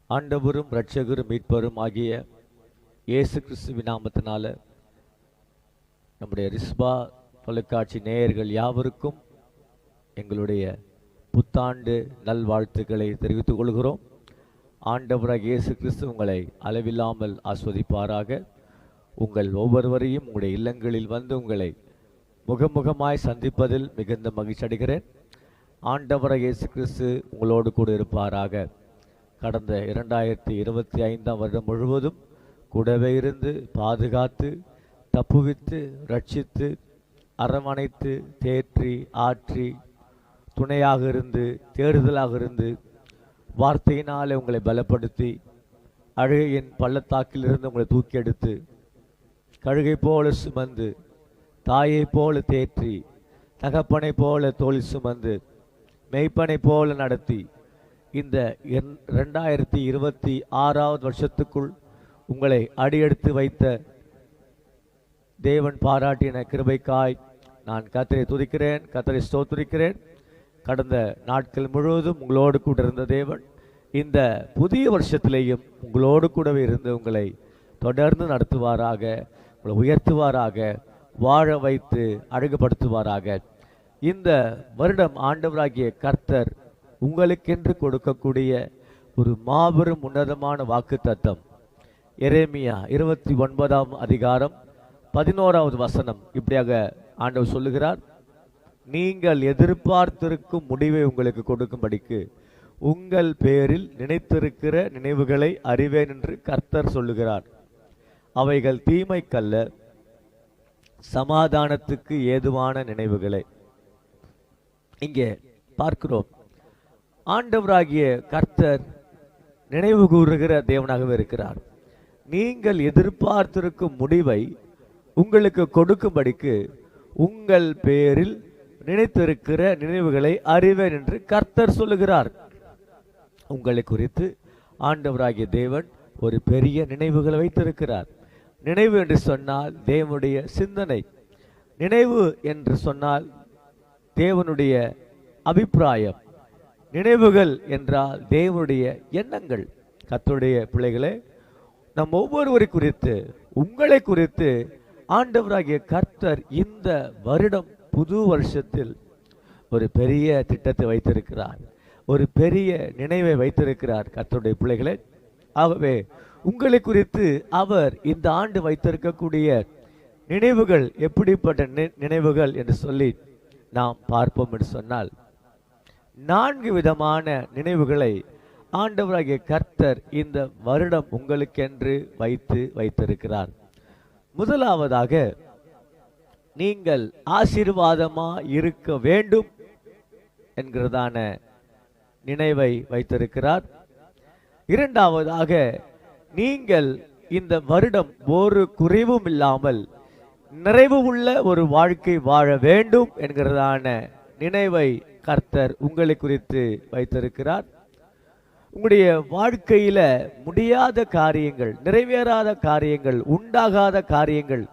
ஆண்டவரும் இரட்சகரும் மீட்பரும் ஆகிய இயேசு கிறிஸ்துவின் நாமத்தினால நம்முடைய ரிஸ்பா தொலைக்காட்சி நேயர்கள் யாவருக்கும் எங்களுடைய புத்தாண்டு நல்வாழ்த்துக்களை தெரிவித்துக் கொள்கிறோம். ஆண்டவராக இயேசு கிறிஸ்து உங்களை அளவில்லாமல் ஆஸ்வதிப்பாராக. உங்கள் ஒவ்வொருவரையும் உங்களுடைய இல்லங்களில் வந்து உங்களை முகமுகமாய் சந்திப்பதில் மிகுந்த மகிழ்ச்சி அடைகிறேன். ஆண்டவராக இயேசு கிறிஸ்து உங்களோடு கூட இருப்பாராக. கடந்த 2025 வருடம் முழுவதும் கூடவே இருந்து பாதுகாத்து தப்புவித்து ரட்சித்து அரவணைத்து தேற்றி ஆற்றி துணையாக இருந்து தேடுதலாக இருந்து வார்த்தையினாலே உங்களை பலப்படுத்தி அழுகையின் பள்ளத்தாக்கிலிருந்து உங்களை தூக்கி எடுத்து கழுகை போல சுமந்து தாயை போல தேற்றி தகப்பனை போல தோல் சுமந்து மெய்ப்பனை போல நடத்தி இந்த 2026 வருஷத்துக்குள் உங்களை அடியெடுத்து வைத்த தேவன் பாராட்டின கிருபைக்காய் நான் கர்த்தரை துதிக்கிறேன், கர்த்தரை ஸ்தோத்திரிக்கிறேன். கடந்த நாட்கள் முழுவதும் உங்களோடு கூட இருந்த தேவன் இந்த புதிய வருஷத்திலேயும் உங்களோடு கூடவே இருந்து உங்களை தொடர்ந்து நடத்துவாராக, உங்களை உயர்த்துவாராக, வாழ வைத்து அழகுபடுத்துவாராக. இந்த வருடம் ஆண்டவராகிய கர்த்தர் உங்களுக்கென்று கொடுக்கக்கூடிய ஒரு மாபெரும் உன்னதமான வாக்குத்தத்தம் எரேமியா 29 அதிகாரம் 11வது வசனம் இப்படியாக ஆண்டவர் சொல்லுகிறார். நீங்கள் எதிர்பார்த்திருக்கும் முடிவை உங்களுக்கு கொடுக்கும்படிக்கு உங்கள் பேரில் நினைத்திருக்கிற நினைவுகளை அறிவேன் என்று கர்த்தர் சொல்லுகிறார். அவைகள் தீமைக்கல்ல, சமாதானத்துக்கு ஏதுவான நினைவுகளை. இங்கே பார்க்கிறோம், ஆண்டவராகிய கர்த்தர் நினைவு கூறுகிற தேவனாகவே இருக்கிறார். நீங்கள் எதிர்பார்த்திருக்கும் முடிவை உங்களுக்கு கொடுக்கும்படிக்கு உங்கள் பேரில் நினைத்திருக்கிற நினைவுகளை அறிவேன் என்று கர்த்தர் சொல்லுகிறார். உங்களை குறித்து ஆண்டவராகிய தேவன் ஒரு பெரிய நினைவுகளை வைத்திருக்கிறார். நினைவு என்று சொன்னால் தேவனுடைய சிந்தனை, நினைவு என்று சொன்னால் தேவனுடைய அபிப்பிராயம், நினைவுகள் என்றால் தேவனுடைய எண்ணங்கள். கர்த்தருடைய பிள்ளைகளே, நம் ஒவ்வொருவரை குறித்து உங்களை குறித்து ஆண்டவராகிய கர்த்தர் இந்த வருடம் புது வருஷத்தில் ஒரு பெரிய திட்டத்தை வைத்திருக்கிறார், ஒரு பெரிய நினைவை வைத்திருக்கிறார் கர்த்தருடைய பிள்ளைகளே. ஆகவே உங்களை குறித்து அவர் இந்த ஆண்டு வைத்திருக்கக்கூடிய நினைவுகள் எப்படிப்பட்ட நினைவுகள் என்று சொல்லி நாம் பார்ப்போம் என்று சொன்னால் 4 விதமான நினைவுகளை ஆண்டவராகிய கர்த்தர் இந்த வருடம் உங்களுக்கென்று வைத்திருக்கிறார். முதலாவதாக, நீங்கள் ஆசீர்வாதமா இருக்க வேண்டும் என்கிறதான நினைவை வைத்திருக்கிறார். இரண்டாவதாக, நீங்கள் இந்த வருடம் ஒரு குறைவும் இல்லாமல் நிறைவு உள்ள ஒரு வாழ்க்கை வாழ வேண்டும் என்கிறதான நினைவை கர்த்தர் உங்களை குறித்து வைத்திருக்கிறார். உங்களுடைய வாழ்க்கையில முடியாத காரியங்கள், நிறைவேறாத காரியங்கள், உண்டாகாத காரியங்கள்,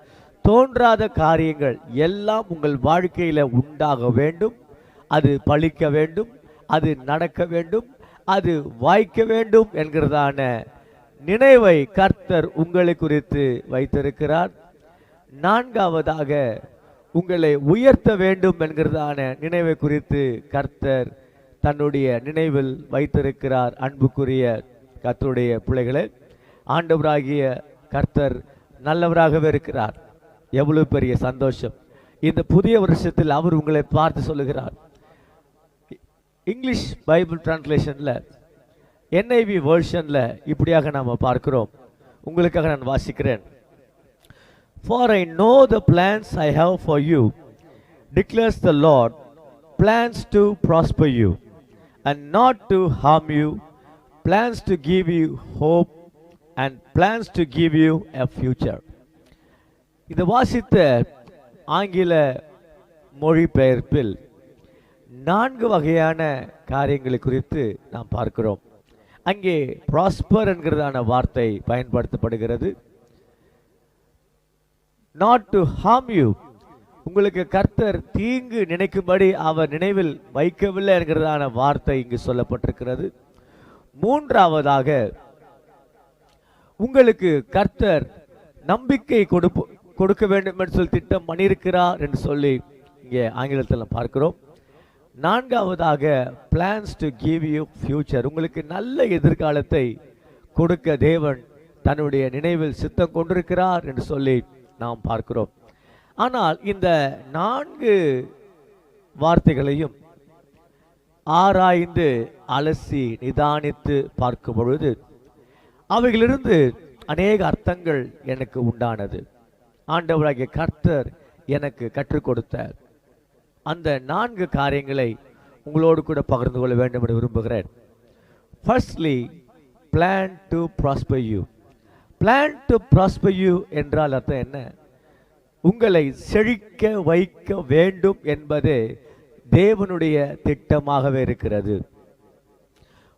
தோன்றாத காரியங்கள் எல்லாம் உங்கள் வாழ்க்கையில உண்டாக வேண்டும், அது பலிக்க வேண்டும், அது நடக்க வேண்டும், அது வாய்க்க வேண்டும் என்கிறதான நினைவை கர்த்தர் உங்களை குறித்து வைத்திருக்கிறார். நான்காவதாக, உங்களை உயர்த்த வேண்டும் என்கிறதான நினைவை குறித்து கர்த்தர் தன்னுடைய நினைவில் வைத்திருக்கிறார். அன்புக்குரிய கர்த்தருடைய பிள்ளைகளே, ஆண்டவராகிய கர்த்தர் நல்லவராகவே இருக்கிறார். எவ்வளவு பெரிய சந்தோஷம்! இந்த புதிய வருஷத்தில் அவர் உங்களை பார்த்து சொல்லுகிறார். இங்கிலீஷ் பைபிள் டிரான்ஸ்லேஷன்ல NIV வெர்ஷன்ல இப்படியாக நாம பார்க்கிறோம். உங்களுக்காக நான் வாசிக்கிறேன். For I know the plans I have for you, declares the Lord, plans to prosper you and not to harm you, plans to give you hope and plans to give you a future. இந்த வாசித்த ஆங்கில மொழிபெயர்ப்பில் 4 வகையான காரியங்களை குறித்து நாம் பார்க்கிறோம். அங்கே ப்ராஸ்பர் என்கிறதான வார்த்தை பயன்படுத்தப்படுகிறது. not to harm you, உங்களுக்கு கர்த்தர் தீங்கு நினைக்கும்படி அவர் நினைவில் வைக்கவில்லை என்கிறதான வார்த்தை இங்கு சொல்லப்பட்டிருக்கிறது. மூன்றாவதாக உங்களுக்கு கர்த்தர் நம்பிக்கை கொடுக்க வேண்டும் என்று சொல்லி திட்டம் பண்ணியிருக்கிறார் என்று சொல்லி இங்கே ஆங்கிலத்தில் பார்க்கிறோம். நான்காவதாக plans to give you future, உங்களுக்கு நல்ல எதிர்காலத்தை கொடுக்க தேவன் தன்னுடைய நினைவில் சித்தம் கொண்டிருக்கிறார் என்று சொல்லி நாம் பார்க்கிறோம். ஆனால் இந்த 4 வார்த்தைகளையும் ஆராய்ந்து அலசி நிதானித்து பார்க்கும் பொழுது அவைகளிலிருந்து அநேக அர்த்தங்கள் எனக்கு உண்டானது. ஆண்டவராகிய கர்த்தர் எனக்கு கற்றுக் கொடுத்த அந்த 4 காரியங்களை உங்களோடு கூட பகிர்ந்து கொள்ள வேண்டும் என்று விரும்புகிறேன். Firstly, plan to prosper you. Plan to prosper you என்றால் அர்த்தம் என்ன? உங்களை செழிக்க வைக்க வேண்டும் என்பது தேவனுடைய திட்டமாகவே இருக்கிறது.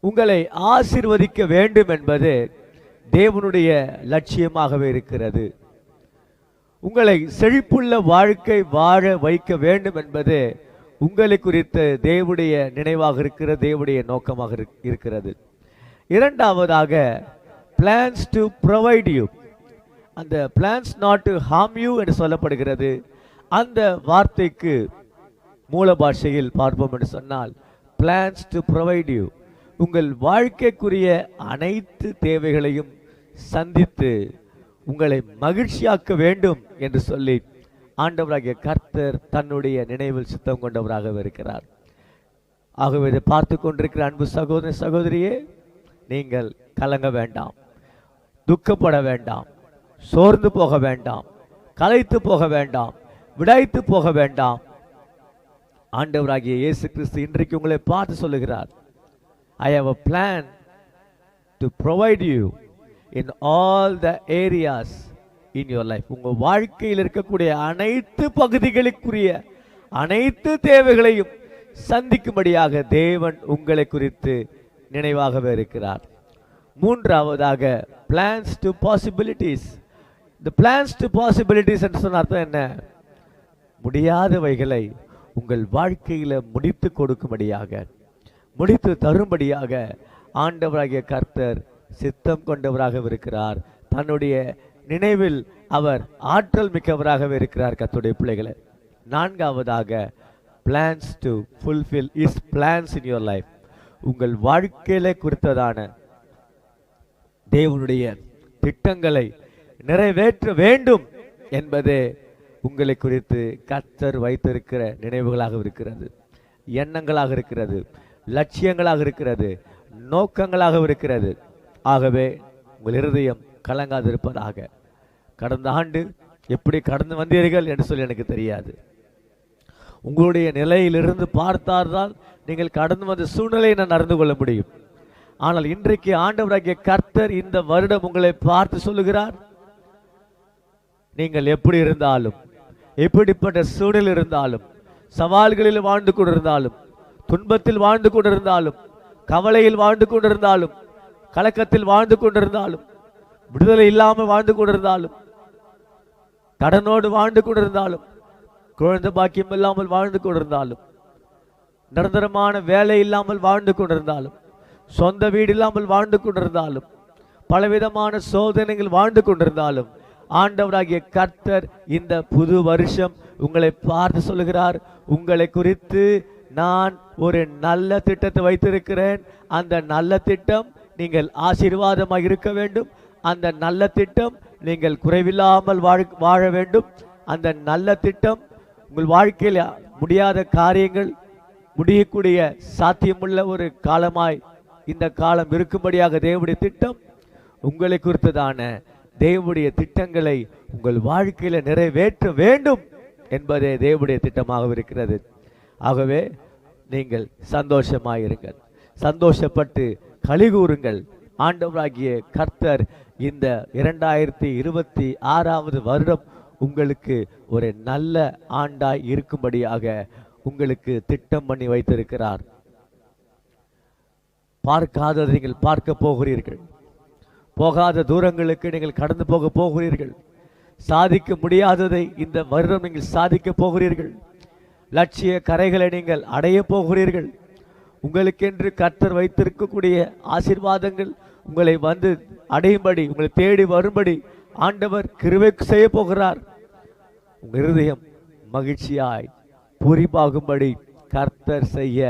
உங்களை ஆசீர்வதிக்க வேண்டும் என்பது தேவனுடைய லட்சியமாகவே இருக்கிறது. உங்களை செழிப்புள்ள வாழ்க்கை வாழ வைக்க வேண்டும் என்பது உங்களை குறித்த தேவனுடைய நினைவாக இருக்கிறது, தேவனுடைய நோக்கமாக இருக்கிறது. இரண்டாவதாக, பிளான்ஸ் டு ப்ரொவைட் யூ. அந்த plans not to harm you என்று சொல்லப்படுகிறது. அந்த வார்த்தைக்கு மூல பாஷையில் பார்ப்போம் என்று சொன்னால் பிளான்ஸ் டு ப்ரொவைட் யூ, உங்கள் வாழ்க்கைக்குரிய அனைத்து தேவைகளையும் சந்தித்து உங்களை மகிழ்ச்சியாக்க வேண்டும் என்று சொல்லி ஆண்டவராகிய கர்த்தர் தன்னுடைய நினைவில் சித்தம் கொண்டவராக இருக்கிறார். ஆகவே இதை பார்த்து கொண்டிருக்கிற அன்பு சகோதர சகோதரியே, நீங்கள் கலங்க வேண்டாம், துக்கப்பட வேண்டாம், சோர்ந்து போக வேண்டாம், களைத்து போக வேண்டாம், விடாய்த்து போக வேண்டாம். ஆண்டவராகிய இயேசு கிறிஸ்து இன்றைக்கு உங்களை பார்த்து சொல்லுகிறார், I have a plan to provide you in all the areas in your life. உங்க வாழ்க்கையில் இருக்கக்கூடிய அனைத்து பகுதிகளுக்குரிய அனைத்து தேவைகளையும் சந்திக்கும்படியாக தேவன் உங்களை குறித்து நினைவாகவே இருக்கிறார். மூன்றாவதாக, plans to possibilities. the plans to possibilities என்று சொன்ன அர்த்தம் என்ன? முடியாதவைகளை உங்கள் வாழ்க்கையில முடித்து கொடுக்கும்படியாக, முடித்து தரும்படியாக ஆண்டவராகிய கர்த்தர் சித்தம் கொண்டவராக இருக்கிறார். தன்னுடைய நினைவில் அவர் ஆற்றல் மிக்கவராகவே இருக்கிறார். கர்த்தருடைய பிள்ளைகளை, நான்காவதாக, plans to fulfil is plans in your life. உங்கள் வாழ்க்கையில குறித்ததான தேவனுடைய திட்டங்களை நிறைவேற்ற வேண்டும் என்பதே உங்களை குறித்து கர்த்தர் வைத்திருக்கிற நினைவுகளாக இருக்கிறது, எண்ணங்களாக இருக்கிறது, லட்சியங்களாக இருக்கிறது, நோக்கங்களாக இருக்கிறது. ஆகவே உங்கள் இருதயம் கலங்காதிருப்பதாக. கடந்த ஆண்டு எப்படி கடந்து வந்தீர்கள் என்று சொல்லி எனக்கு தெரியாது. உங்களுடைய நிலையிலிருந்து பார்த்தால்தான் நீங்கள் கடந்து வந்த சூழ்நிலையை நான் நடந்து கொள்ள முடியும். ஆனால் இன்றைக்கு ஆண்டவராகிய கர்த்தர் இந்த வருடம் உங்களை பார்த்து சொல்லுகிறார், நீங்கள் எப்படி இருந்தாலும், எப்படிப்பட்ட சூழலில் இருந்தாலும், சவால்களில் வாழ்ந்து கொண்டிருந்தாலும், துன்பத்தில் வாழ்ந்து கொண்டிருந்தாலும், கவலையில் வாழ்ந்து கொண்டிருந்தாலும், கலக்கத்தில் வாழ்ந்து கொண்டிருந்தாலும், விடுதலை இல்லாமல் வாழ்ந்து கொண்டிருந்தாலும், கடனோடு வாழ்ந்து கொண்டிருந்தாலும், குழந்தை பாக்கியம் இல்லாமல் வாழ்ந்து கொண்டிருந்தாலும், நிரந்தரமான வேலை இல்லாமல் வாழ்ந்து கொண்டிருந்தாலும், சொந்த வீடு இல்லாமல் வாழ்ந்து கொண்டிருந்தாலும், பலவிதமான சோதனைகள் வாழ்ந்து கொண்டிருந்தாலும், ஆண்டவராகிய கர்த்தர் இந்த புது வருஷம் உங்களை பார்த்து சொல்லுகிறார், உங்களை குறித்து நான் ஒரு நல்ல திட்டத்தை வைத்திருக்கிறேன். அந்த நல்ல திட்டம் நீங்கள் ஆசீர்வாதமாக இருக்க வேண்டும். அந்த நல்ல திட்டம் நீங்கள் குறைவில்லாமல் வாழ வேண்டும். அந்த நல்ல திட்டம் உங்கள் வாழ்க்கையில் முடியாத காரியங்கள் முடியக்கூடிய சாத்தியமுள்ள ஒரு காலமாய் இந்த காலம் இருக்கும்படியாக தேவனுடைய திட்டம், உங்களை குறித்ததான தேவனுடைய திட்டங்களை உங்கள் வாழ்க்கையில நிறைவேற்ற வேண்டும் என்பதே தேவனுடைய திட்டமாக இருக்கிறது. ஆகவே நீங்கள் சந்தோஷமாயிருங்கள், சந்தோஷப்பட்டு களிகூறுங்கள். ஆண்டவராகிய கர்த்தர் இந்த 2026வது வருடம் உங்களுக்கு ஒரு நல்ல ஆண்டாய் இருக்கும்படியாக உங்களுக்கு திட்டம் பண்ணி வைத்திருக்கிறார். பார்க்காததை நீங்கள் பார்க்க போகிறீர்கள், போகாத தூரங்களுக்கு நீங்கள் கடந்து போக போகிறீர்கள், சாதிக்க முடியாததை இந்த வருடம் நீங்கள் சாதிக்க போகிறீர்கள், லட்சிய கரைகளை நீங்கள் அடைய போகிறீர்கள். உங்களுக்கென்று கர்த்தர் வைத்திருக்கக்கூடிய ஆசீர்வாதங்கள் உங்களை வந்து அடையும்படி, உங்களை தேடி வரும்படி ஆண்டவர் கிருபை செய்ய போகிறார். உங்கள் இருதயம் மகிழ்ச்சியாய் பூரிப்பாகும்படி கர்த்தர் செய்ய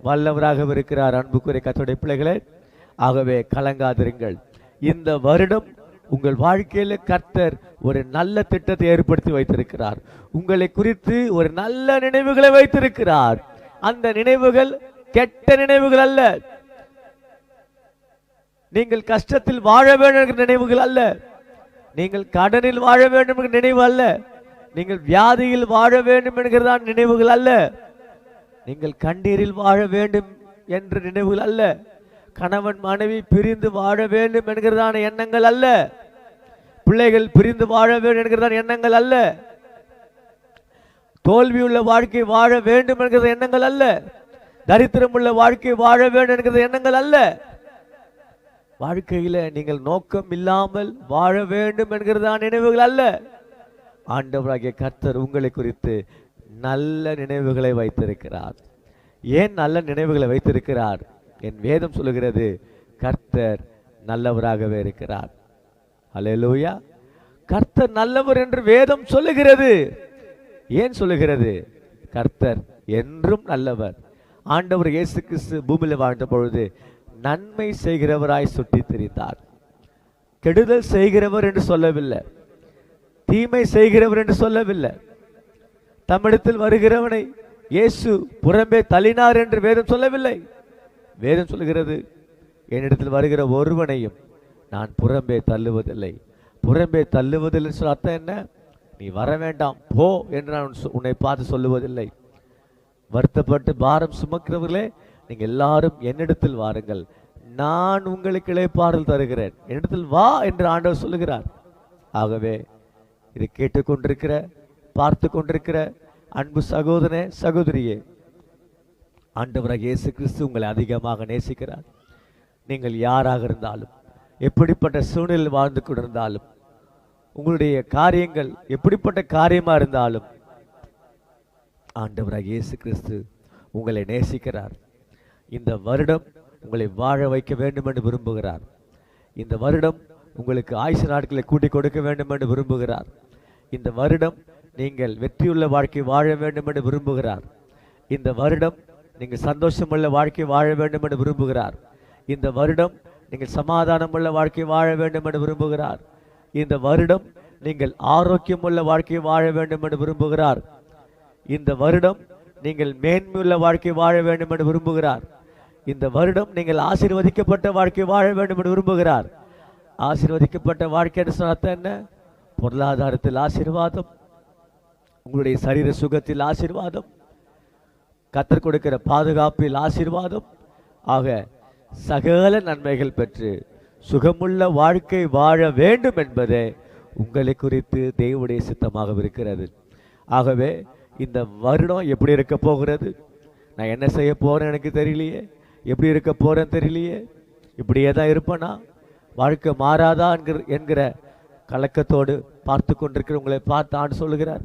வல்லவராக இருக்கிறார். அன்புக்குரிய கர்த்தருடைய பிள்ளைகளே, ஆகவே கலங்காதிருங்கள். இந்த வருடம் உங்கள் வாழ்க்கையில கர்த்தர் ஒரு நல்ல திட்டத்தை ஏற்படுத்தி வைத்திருக்கிறார். உங்களை குறித்து ஒரு நல்ல நினைவுகளை வைத்திருக்கிறார். அந்த நினைவுகள் கெட்ட நினைவுகள் அல்ல. நீங்கள் கஷ்டத்தில் வாழ வேண்டும் என்கிற நினைவுகள் அல்ல. நீங்கள் கடனில் வாழ வேண்டும் என்கிற நினைவு அல்ல. நீங்கள் வியாதியில் வாழ வேண்டும் என்கிறதான் நினைவுகள் அல்ல. நீங்கள் கண்ணீரில் வாழ வேண்டும் என்ற நினைவுகள் அல்ல. கணவன் மனைவி பிரிந்து வாழ வேண்டும் என்கிறதான எண்ணங்கள் அல்ல. பிள்ளைகள் பிரிந்து வாழ வேண்டும் என்கிறதான எண்ணங்கள் அல்ல. தோல்வியுள்ள வாழ்க்கை வாழ வேண்டும் என்கிற எண்ணங்கள் அல்ல. தரித்திரம் உள்ள வாழ்க்கை வாழ வேண்டும் என்கிற எண்ணங்கள் அல்ல. வாழ்க்கையில நீங்கள் நோக்கம் இல்லாமல் வாழ வேண்டும் என்கிறதான நினைவுகள் அல்ல. ஆண்டவராகிய கர்த்தர் உங்களை குறித்து நல்ல நினைவுகளை வைத்திருக்கிறார். ஏன் நல்ல நினைவுகளை வைத்திருக்கிறார்? என் வேதம் சொல்லுகிறது, கர்த்தர் நல்லவராகவே இருக்கிறார். அல்லேலூயா. கர்த்தர் நல்லவர் என்று வேதம் சொல்லுகிறது. ஏன் சொல்லுகிறது? கர்த்தர் என்றும் நல்லவர். ஆண்டவர் இயேசு கிறிஸ்து பூமியில் வாழ்ந்த பொழுது நன்மை செய்கிறவராய் சுற்றி திரிந்தார். கெடுதல் செய்கிறவர் என்று சொல்லவில்லை, தீமை செய்கிறவர் என்று சொல்லவில்லை. தம்மிடத்தில் வருகிறவனை இயேசு புறம்பே தள்ளினார் என்று வேதம் சொல்லவில்லை. வேதம் சொல்கிறது, என்னிடத்தில் வருகிற ஒருவனையும் நான் புறம்பே தள்ளுவதில்லை. புறம்பே தள்ளுவதில்லை சொல்ல அர்த்தம் என்ன? நீ வர வேண்டாம் போ என்று நான் உன்னை பார்த்து சொல்லுவதில்லை. வருத்தப்பட்டு பாரம் சுமக்கிறவர்களே, நீங்க எல்லாரும் என்னிடத்தில் வாருங்கள், நான் உங்களுக்கு இளைப்பாறுதல் தருகிறேன், என்னிடத்தில் வா என்று ஆண்டவர் சொல்லுகிறார். ஆகவே இதை கேட்டுக்கொண்டிருக்கிற, பார்த்து கொண்டிருக்கிற அன்பு சகோதரனே, சகோதரியே, ஆண்டவராக இயேசு கிறிஸ்து உங்களை அதிகமாக நேசிக்கிறார். நீங்கள் யாராக இருந்தாலும், எப்படிப்பட்ட சூழ்நிலையில் வாழ்ந்து கொண்டிருந்தாலும், உங்களுடைய காரியங்கள் எப்படிப்பட்ட காரியமா இருந்தாலும், ஆண்டவராக இயேசு கிறிஸ்து உங்களை நேசிக்கிறார். இந்த வருடம் உங்களை வாழ வைக்க வேண்டும் என்று விரும்புகிறார். இந்த வருடம் உங்களுக்கு ஆயுசு நாட்களை கூட்டி கொடுக்க வேண்டும் என்று விரும்புகிறார். இந்த வருடம் நீங்கள் வெற்றியுள்ள வாழ்க்கை வாழ வேண்டும் என்று விரும்புகிறார். இந்த வருடம் நீங்கள் சந்தோஷமுள்ள வாழ்க்கை வாழ வேண்டும் என்று விரும்புகிறார். இந்த வருடம் நீங்கள் சமாதானமுள்ள வாழ்க்கை வாழ வேண்டும் என்று விரும்புகிறார். இந்த வருடம் நீங்கள் ஆரோக்கியமுள்ள வாழ்க்கை வாழ வேண்டும் என்று விரும்புகிறார். இந்த வருடம் நீங்கள் மேன்மையுள்ள வாழ்க்கை வாழ வேண்டும் என்று விரும்புகிறார். இந்த வருடம் நீங்கள் ஆசீர்வதிக்கப்பட்ட வாழ்க்கை வாழ வேண்டும் என்று விரும்புகிறார். ஆசீர்வதிக்கப்பட்ட வாழ்க்கை என்று சொன்ன என்ன? பொருளாதாரத்தில் ஆசீர்வாதம், உங்களுடைய சரீர சுகத்தில் ஆசீர்வாதம், கர்த்தர் கொடுக்கிற பாதுகாப்பில் ஆசீர்வாதம், ஆக சகல நன்மைகள் பெற்று சுகமுள்ள வாழ்க்கை வாழ வேண்டும் என்பதே உங்களை குறித்து தேவனுடைய சித்தமாக இருக்கிறது. ஆகவே இந்த வருடம் எப்படி இருக்க போகிறது? நான் என்ன செய்ய போறேன் எனக்கு தெரியலையே, எப்படி இருக்க போறேன்னு தெரியலையே, இப்படியே தான் இருப்பேனா, வாழ்க்கை மாறாதா என்கிற கலக்கத்தோடு பார்த்து கொண்டிருக்கிற உங்களை பார்த்து ஆண்டு சொல்லுகிறார்,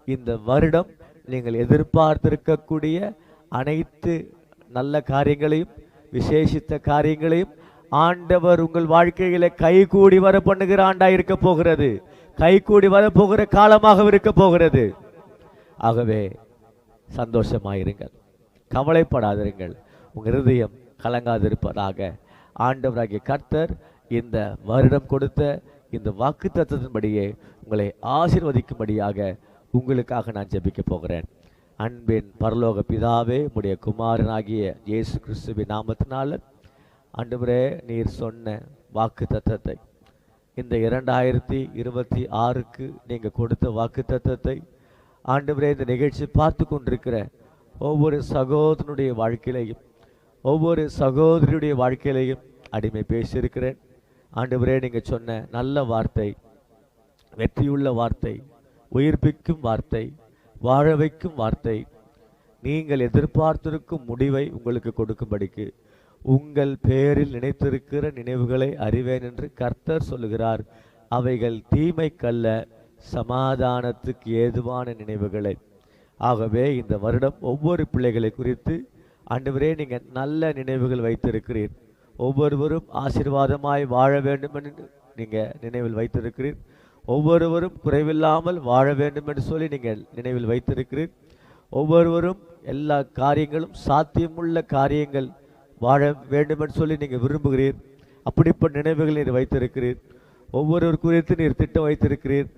இந்த வருடம் நீங்கள் எதிர்பார்த்திருக்கக்கூடிய அனைத்து நல்ல காரியங்களையும், விசேஷித்த காரியங்களையும் ஆண்டவர் உங்கள் வாழ்க்கையில கைகூடி வர பண்ணுகிற ஆண்டா இருக்க போகிறது. கைகூடி வர போகிற காலமாக இருக்க போகிறது. ஆகவே சந்தோஷமாயிருங்கள், கவலைப்படாதிருங்கள், உங்கள் இருதயம் கலங்காதிருப்பதாக. ஆண்டவராகிய கர்த்தர் இந்த வருடம் கொடுத்த இந்த வாக்குத்தத்தத்தின்படியே உங்களை ஆசீர்வதிக்கும்படியாக உங்களுக்காக நான் ஜெபிக்க போகிறேன். அன்பின் பரலோக பிதாவே, உம்முடைய குமாரனாகிய இயேசு கிறிஸ்துவின் நாமத்தினால ஆண்டவரே, நீர் சொன்ன வாக்குத்தத்தத்தை, இந்த 2026க்கு நீங்கள் கொடுத்த வாக்குத்தத்தத்தை ஆண்டவரே, இந்த நிகழ்ச்சி பார்த்து கொண்டிருக்கிற ஒவ்வொரு சகோதரனுடைய வாழ்க்கையிலையும், ஒவ்வொரு சகோதரியுடைய வாழ்க்கையிலையும் அடிமை பேசியிருக்கிறேன். ஆண்டவரே, நீங்கள் சொன்ன நல்ல வார்த்தை, வெற்றியுள்ள வார்த்தை, உயிர்ப்பிக்கும் வார்த்தை, வாழ வைக்கும் வார்த்தை, நீங்கள் எதிர்பார்த்திருக்கும் முடிவை உங்களுக்கு கொடுக்கும்படிக்கு உங்கள் பேரில் நினைத்திருக்கிற நினைவுகளை அறிவேன் என்று கர்த்தர் சொல்லுகிறார். அவைகள் தீமைக்கல்ல, சமாதானத்துக்கு ஏதுவான நினைவுகளை. ஆகவே இந்த வருடம் ஒவ்வொரு பிள்ளைகளை குறித்து ஆண்டவரே, நீங்கள் நல்ல நினைவுகள் வைத்திருக்கிறீர். ஒவ்வொருவரும் ஆசீர்வாதமாய் வாழ வேண்டும் என்று நீங்கள் நினைவில் வைத்திருக்கிறீர். ஒவ்வொருவரும் குறைவில்லாமல் வாழ வேண்டும் என்று சொல்லி நீங்கள் நினைவில் வைத்திருக்கிறீர். ஒவ்வொருவரும் எல்லா காரியங்களும் சாத்தியமுள்ள காரியங்கள் வாழ வேண்டும் என்று சொல்லி நீங்கள் விரும்புகிறீர். அப்படிப்பட்ட நினைவுகள் நீர் வைத்திருக்கிறீர். ஒவ்வொருவர் குறித்து நீர் திட்டம் வைத்திருக்கிறீர்.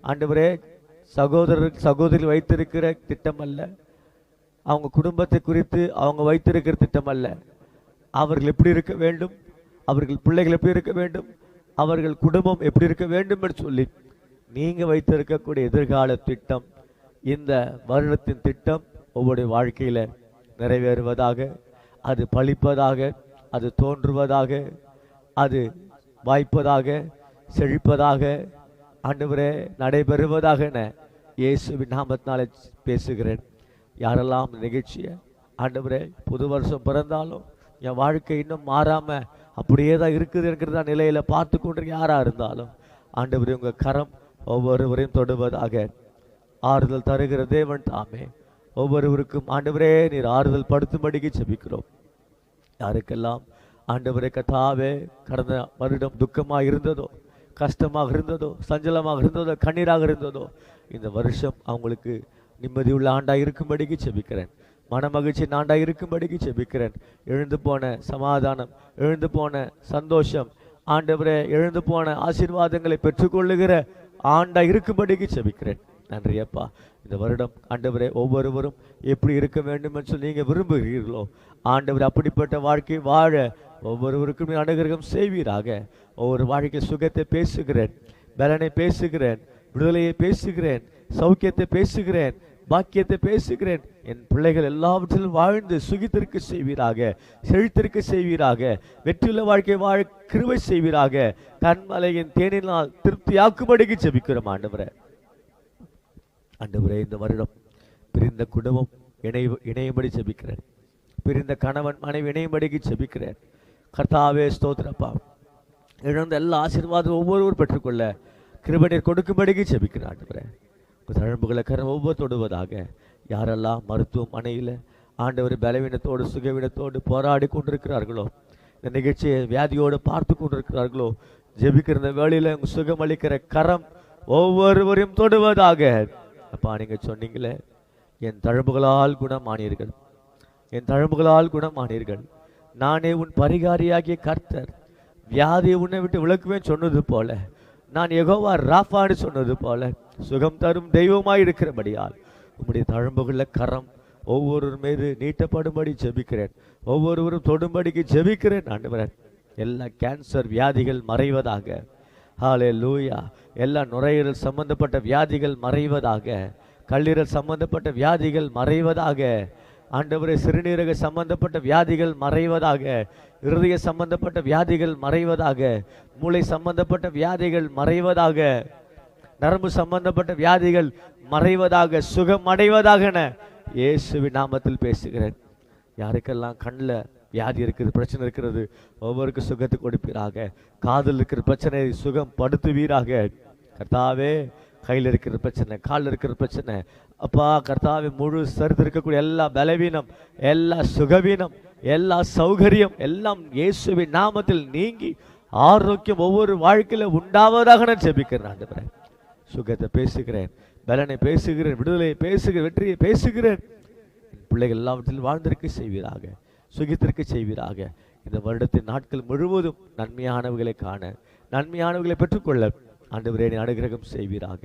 ஆண்டவரே, சகோதரி வைத்திருக்கிற திட்டம் அல்ல, அவங்க குடும்பத்தை குறித்து அவங்க வைத்திருக்கிற திட்டம் அல்ல. அவர்கள் எப்படி இருக்க வேண்டும், அவர்கள் பிள்ளைகள் எப்படி இருக்க வேண்டும், அவர்கள் குடும்பம் எப்படி இருக்க வேண்டும் என்று சொல்லி நீங்கள் வைத்திருக்கக்கூடிய எதிர்கால திட்டம், இந்த வருடத்தின் திட்டம் ஒவ்வொரு வாழ்க்கையில் நிறைவேறுவதாக, அது பலிப்பதாக, அது தோன்றுவதாக, அது வாய்ப்பதாக, செழிப்பதாக, ஆண்டவரே நடைபெறுவதாக என இயேசுவின் நாமத்தினாலே பேசுகிறேன். யாரெல்லாம் நிகழ்ச்சியை ஆண்டவரே புது வருஷம் பிறந்தாலும் என் வாழ்க்கை இன்னும் மாறாமல் அப்படியே தான் இருக்குதுங்கிறதா நிலையில் பார்த்து கொண்டு யாராக இருந்தாலும் ஆண்டவரே உங்கள் கரம் ஒவ்வொருவரையும் தொடுவதாக. ஆறுதல் தருகிற தேவன் தாமே ஒவ்வொருவருக்கும் ஆண்டவரே நீர் ஆறுதல் படுத்தும்படிக்கு செபிக்கிறோம். யாருக்கெல்லாம் ஆண்டவரே கர்த்தாவே கடந்த வருடம் துக்கமாக இருந்ததோ, கஷ்டமாக இருந்ததோ, சஞ்சலமாக இருந்ததோ, கண்ணீராக இருந்ததோ, இந்த வருஷம் அவங்களுக்கு நிம்மதியுள்ள ஆண்டாக இருக்கும்படிக்கு செபிக்கிறேன். மனமகிழ்ச்சி ஆண்டாக இருக்கும்படிக்கு செபிக்கிறேன். எழுந்து போன சமாதானம், எழுந்து போன சந்தோஷம், ஆண்டவரே எழுந்து போன ஆசீர்வாதங்களை பெற்றுக்கொள்ளுகிற ஆண்டாக இருக்கும்படிக்கு செபிக்கிறேன். நன்றி அப்பா. இந்த வருடம் ஆண்டவரே ஒவ்வொருவரும் எப்படி இருக்க வேண்டும் என்று சொல்லி நீங்கள் விரும்புகிறீர்களோ ஆண்டவரே அப்படிப்பட்ட வாழ்க்கை வாழ ஒவ்வொருவருக்கும் அனுகிரகம் செய்வீராக. ஒவ்வொரு வாழ்க்கை சுகத்தை பேசுகிறேன், பலனை பேசுகிறேன், விடுதலையை பேசுகிறேன், சௌக்கியத்தை பேசுகிறேன், பாக்கியத்தை பேசுகிறேன். என் பிள்ளைகள் எல்லாவற்றிலும் வாழ்ந்து சுகித்திருக்க செய்வீராக, செழித்திருக்க செய்வீராக, வெற்றியுள்ள வாழ்க்கை வாழ கிருபை செய்வீராக. கண்மலையின் தேனினால் திருப்தியாக்கும்படிக்கு செபிக்கிறோம் ஆண்டவரே. ஆண்டவரே, இந்த வருடம் பிரிந்த குடும்பம் இணையும்படி செபிக்கிறேன். பிரிந்த கணவன் மனைவி இணையும்படிக்கு செபிக்கிறேன். கர்த்தாவே ஸ்தோத்திரப்பா. இழந்த எல்லா ஆசீர்வாதம் ஒவ்வொருவரும் பெற்றுக்கொள்ள கிருபை கொடுக்கும்படிக்கு செபிக்கிறேன் ஆண்டவரே. தழும்புகளை கரம் ஒவ்வொரு தொடுவதாக. யாரெல்லாம் மருத்துவமனையில் ஆண்டவர் பலவீனத்தோடு சுகவீனத்தோடு போராடி கொண்டிருக்கிறார்களோ, இந்த நிகழ்ச்சியை வியாதியோடு பார்த்து கொண்டிருக்கிறார்களோ, ஜெபிக்கிற இந்த வேளையில் உங்கள் சுகமளிக்கிற கரம் ஒவ்வொருவரையும் தொடுவதாக. அப்பா, நீங்கள் சொன்னீங்களே, என் தழும்புகளால் குணமானீர்கள், என் தழும்புகளால் குணமானீர்கள், நானே உன் பரிகாரியாகிய கர்த்தர், வியாதியை உன்னை விட்டு விளக்குவேன் சொன்னது போல, நான் யெகோவா ராஃபான்னு சொன்னது போல சுகம் தரும் தெய்வமாய் இருக்கிறபடியால் உம்முடைய தழும்புகளில் கரம் ஒவ்வொரு மீது நீட்டப்படும்படி ஜெபிக்கிறேன். ஒவ்வொருவரும் தொடும்படிக்கு ஜெபிக்கிறேன் ஆண்டவரே. எல்லா கேன்சர் வியாதிகள் மறைவதாக. ஹல்லேலூயா. எல்லா நுரையீரல் சம்பந்தப்பட்ட வியாதிகள் மறைவதாக. கல்லீரல் சம்பந்தப்பட்ட வியாதிகள் மறைவதாக. ஆண்டவரே, சிறுநீரக சம்பந்தப்பட்ட வியாதிகள் மறைவதாக. இருதய சம்பந்தப்பட்ட வியாதிகள் மறைவதாக. மூளை சம்பந்தப்பட்ட வியாதிகள் மறைவதாக. நரம்பு சம்பந்தப்பட்ட வியாதிகள் மறைவதாக, சுகம் அடைவதாக இயேசுவின் நாமத்தில் பேசுகிறேன். யாருக்கெல்லாம் கண்ணில் வியாதி இருக்குது, பிரச்சனை இருக்கிறது, ஒவ்வொருக்கும் சுகத்தை கொடுப்பீராக. காதில் இருக்கிற பிரச்சனை சுகம் படுத்துவீராக. கர்த்தாவே, கையில் இருக்கிற பிரச்சனை, காலில் இருக்கிற பிரச்சனை, அப்பா கர்த்தாவே, முழு சரித்து இருக்கக்கூடிய எல்லா பலவீனம், எல்லா சுகவீனம், எல்லா சௌகரியம் எல்லாம் இயேசுவின் நாமத்தில் நீங்கி ஆரோக்கியம் ஒவ்வொரு வாழ்க்கையில உண்டாவதாக நான் ஜெபிக்கிறேன் ஆண்டவரே. சுகத்தை பேசுகிறேன், பலனை பேசுகிறேன், விடுதலையை பேசுகிறேன், வெற்றியை பேசுகிறேன். என் பிள்ளைகள் எல்லாவற்றிலும் வாழ்ந்திருக்க செய்வீராக, சுகித்திருக்க செய்வீராக. இந்த வருடத்தின் நாட்கள் முழுவதும் நன்மையானவர்களை காண, நன்மையானவர்களை பெற்றுக்கொள்ள ஆண்டவரே அனுகிரகம் செய்வீராக.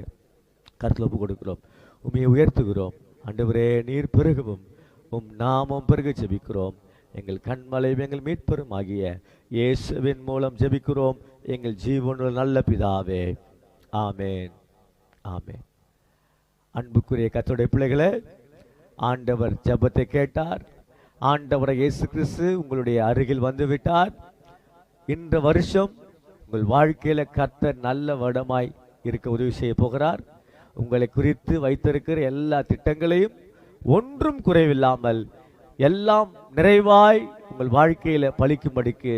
கருத்தில் ஒப்பு கொடுக்கிறோம், உம்மையை உயர்த்துகிறோம். ஆண்டவரே, நீர் பெருகவும் உம் நாமம் பெருக ஜெபிக்கிறோம். எங்கள் கண்மலையும் எங்கள் மீட்பெரும் ஆகிய இயேசுவின் மூலம் ஜெபிக்கிறோம் எங்கள் ஜீவனுள்ள நல்ல பிதாவே. ஆமேன், ஆமேன். அன்புக்குரிய கர்த்தருடைய பிள்ளைகளே, ஆண்டவர் ஜெபத்தை கேட்டார். ஆண்டவரை இயேசு கிறிஸ்து உங்களுடைய அருகில் வந்துவிட்டார். இந்த வருஷம் உங்கள் வாழ்க்கையில கர்த்தர் நல்ல வருடமாய் இருக்க உதவி செய்ய போகிறார். உங்களை குறித்து வைத்திருக்கிற எல்லா திட்டங்களையும் ஒன்றும் குறைவில்லாமல் எல்லாம் நிறைவாய் உங்கள் வாழ்க்கையில பலிக்கும்படிக்கு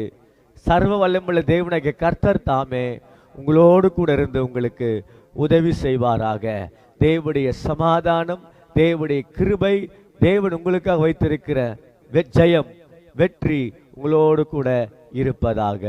சர்வ வல்லமையுள்ள தேவனாகிய கர்த்தர் தாமே உங்களோடு கூட இருந்து உங்களுக்கு உதவி செய்வாராக. தேவனுடைய சமாதானம், தேவனுடைய கிருபை, தேவன் உங்களுக்காக வைத்திருக்கிற ஜெயம், வெற்றி உங்களோடு கூட இருப்பதாக.